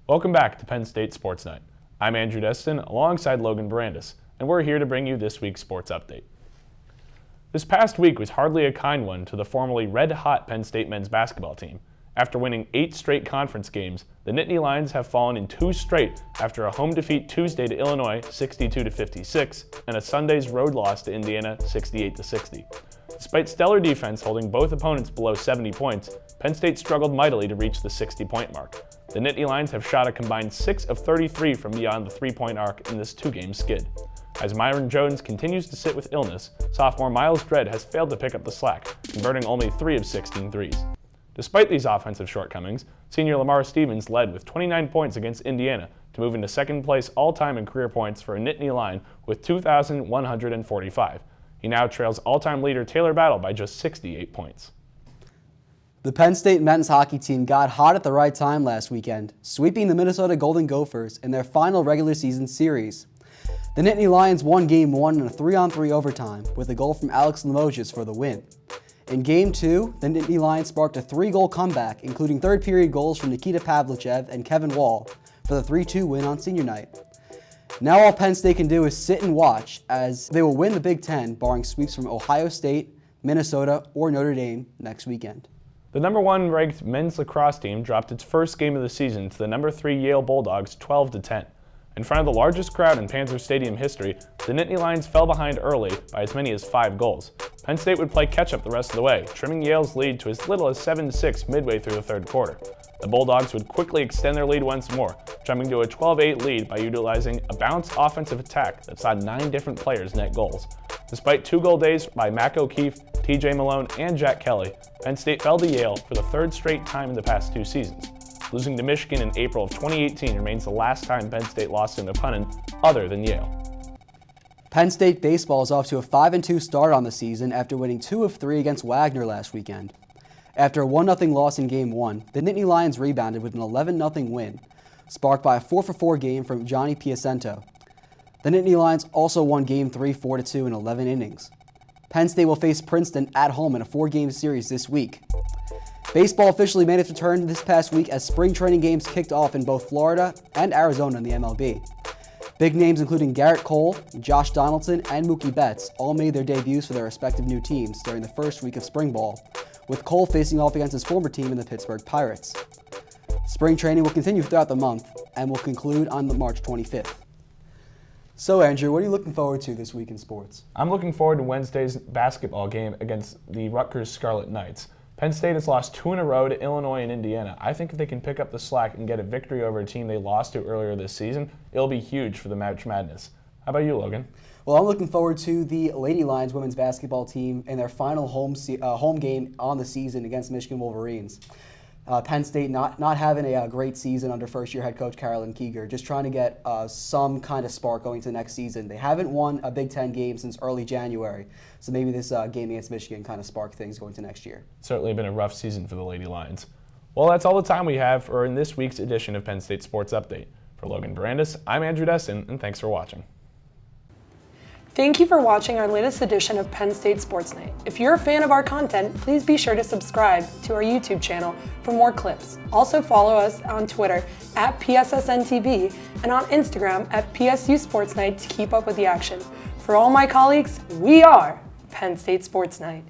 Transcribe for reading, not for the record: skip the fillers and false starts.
Welcome back to Penn State Sports Night. I'm Andrew Destin alongside Logan Bourandas, and we're here to bring you this week's sports update. This past week was hardly a kind one to the formerly red-hot Penn State men's basketball team. After winning 8 straight conference games, the Nittany Lions have fallen in 2 straight after a home defeat Tuesday to Illinois 62-56 and a Sunday's road loss to Indiana 68-60. Despite stellar defense holding both opponents below 70 points, Penn State struggled mightily to reach the 60-point mark. The Nittany Lions have shot a combined 6 of 33 from beyond the 3-point arc in this 2-game skid. As Myron Jones continues to sit with illness, sophomore Miles Dredd has failed to pick up the slack, converting only 3 of 16 threes. Despite these offensive shortcomings, senior Lamar Stevens led with 29 points against Indiana to move into second place all-time in career points for a Nittany Lion with 2,145. He now trails all-time leader Taylor Battle by just 68 points. The Penn State men's hockey team got hot at the right time last weekend, sweeping the Minnesota Golden Gophers in their final regular season series. The Nittany Lions won Game 1 in a 3-on-3 overtime with a goal from Alex Limoges for the win. In Game 2, the Nittany Lions sparked a 3-goal comeback, including third-period goals from Nikita Pavlichev and Kevin Wall for the 3-2 win on senior night. Now all Penn State can do is sit and watch as they will win the Big Ten, barring sweeps from Ohio State, Minnesota, or Notre Dame next weekend. The number 1 ranked men's lacrosse team dropped its first game of the season to the number 3 Yale Bulldogs 12-10. In front of the largest crowd in Panzer Stadium history, the Nittany Lions fell behind early by as many as 5 goals. Penn State would play catch-up the rest of the way, trimming Yale's lead to as little as 7-6 midway through the third quarter. The Bulldogs would quickly extend their lead once more, jumping to a 12-8 lead by utilizing a balanced offensive attack that saw 9 different players net goals. Despite 2-goal days by Mac O'Keefe, TJ Malone, and Jack Kelly, Penn State fell to Yale for the 3rd straight time in the past 2 seasons. Losing to Michigan in April of 2018 remains the last time Penn State lost to an opponent other than Yale. Penn State baseball is off to a 5-2 start on the season after winning 2 of 3 against Wagner last weekend. After a 1-0 loss in Game 1, the Nittany Lions rebounded with an 11-0 win, sparked by a 4-for-4 game from Johnny Piacento. The Nittany Lions also won Game 3 4-2 in 11 innings. Penn State will face Princeton at home in a 4-game series this week. Baseball officially made its return this past week as spring training games kicked off in both Florida and Arizona in the MLB. Big names including Garrett Cole, Josh Donaldson, and Mookie Betts all made their debuts for their respective new teams during the first week of spring ball, with Cole facing off against his former team in the Pittsburgh Pirates. Spring training will continue throughout the month and will conclude on March 25th. So Andrew, what are you looking forward to this week in sports? I'm looking forward to Wednesday's basketball game against the Rutgers Scarlet Knights. Penn State has lost 2 in a row to Illinois and Indiana. I think if they can pick up the slack and get a victory over a team they lost to earlier this season, it'll be huge for the March Madness. How about you, Logan? Well, I'm looking forward to the Lady Lions women's basketball team in their final home game on the season against Michigan Wolverines. Penn State not having a great season under first-year head coach Carolyn Keeger, just trying to get some kind of spark going to the next season. They haven't won a Big Ten game since early January, so maybe this game against Michigan kind of spark things going to next year. Certainly been a rough season for the Lady Lions. Well, that's all the time we have for in this week's edition of Penn State Sports Update. For Logan Bourandas, I'm Andrew Destin, and thanks for watching. Thank you for watching our latest edition of Penn State Sports Night. If you're a fan of our content, please be sure to subscribe to our YouTube channel for more clips. Also follow us on Twitter at PSSN and on Instagram at PSU Sports Night to keep up with the action. For all my colleagues, we are Penn State Sports Night.